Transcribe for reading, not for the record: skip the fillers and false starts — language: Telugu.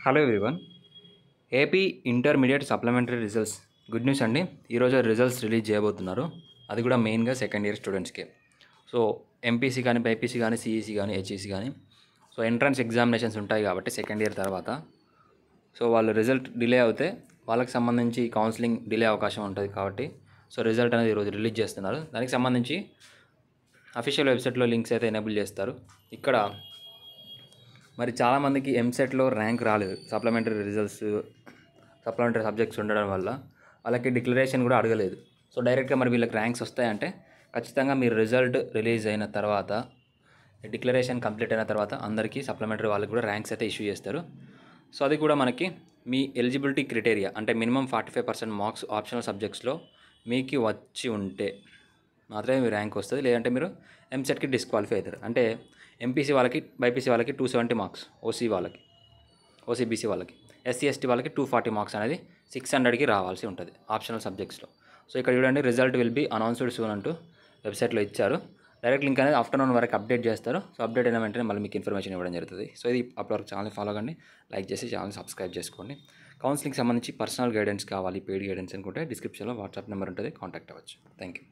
Hello everyone. AP intermediate supplementary results good news అండి. ఈరోజు రిజల్ట్స్ రిలీజ్ చేయబోతున్నారు. అది కూడా మెయిన్గా సెకండ్ ఇయర్ స్టూడెంట్స్కి. సో ఎంపీసీ కానీ, బైపీసీ కానీ, సిఈసీ కానీ, హెచ్ఈసీ కానీ సో ఎంట్రన్స్ ఎగ్జామినేషన్స్ ఉంటాయి కాబట్టి సెకండ్ ఇయర్ తర్వాత సో వాళ్ళు రిజల్ట్ డిలే అవుతే వాళ్ళకి సంబంధించి కౌన్సిలింగ్ డిలే అవకాశం ఉంటుంది కాబట్టి సో రిజల్ట్ అనేది ఈరోజు రిలీజ్ చేస్తున్నారు. దానికి సంబంధించి అఫీషియల్ వెబ్సైట్లో లింక్స్ అయితే ఎనేబుల్ చేస్తారు. ఇక్కడ మరి చాలామందికి ఎంసెట్లో ర్యాంక్ రాలేదు. సప్లిమెంటరీ సబ్జెక్ట్స్ ఉండడం వల్ల వాళ్ళకి డిక్లరేషన్ కూడా అడగలేదు. సో డైరెక్ట్గా మరి వీళ్ళకి ర్యాంక్స్ వస్తాయంటే ఖచ్చితంగా మీరు రిజల్ట్ రిలీజ్ అయిన తర్వాత డిక్లరేషన్ కంప్లీట్ అయిన తర్వాత అందరికీ సప్లిమెంటరీ వాళ్ళకి కూడా ర్యాంక్స్ అయితే ఇష్యూ చేస్తారు. సో అది కూడా మనకి మీ ఎలిజిబిలిటీ క్రైటీరియా అంటే మినిమం 45% మార్క్స్ ఆప్షనల్ సబ్జెక్ట్స్లో మీకు వచ్చి ఉంటే మాత్రమే మీ ర్యాంక్ వస్తుంది. లేదంటే మీరు ఎంసెట్కి డిస్క్వాలిఫై అవుతారు. అంటే ఎంపీసీ వాళ్ళకి, బైపీసీ వాళ్ళకి 270 మార్క్స్, ఓసీబీసీ వాళ్ళకి, ఎస్సీ ఎస్టీ వాళ్ళకి 240 మార్క్స్ అనేది 600కి రావాల్సి ఉంటుంది ఆప్షనల్ సబ్జెక్ట్స్లో. సో ఇక్కడ చూడండి, result will be announced soon అంటూ వెబ్సైట్లో ఇచ్చారు. డైరెక్ట్ లింక్ అనేది ఆఫ్టర్నూన్ వరకు అప్డేట్ చేస్తారు. సో అప్డేట్ అయిన వెంటనే మళ్ళీ మీకు ఇన్ఫర్మేషన్ ఇవ్వడం జరుగుతుంది. సో ఇది అప్పటివరకు ఛానల్ ఫాలో కండి, లైక్ చేసి ఛానల్ సబ్స్క్రైబ్ చేసుకోండి. కౌన్సిలింగ్ సంబంధించి పర్సనల్ గైడెన్స్ కావాలి, పెయిడ్ గైడెన్స్ అనుకుంటే డిస్క్రిప్షన్లో వాట్సాప్ నెంబర్ ఉంటుంది, కాంటాక్ట్ అవ్వచ్చు. Thank you.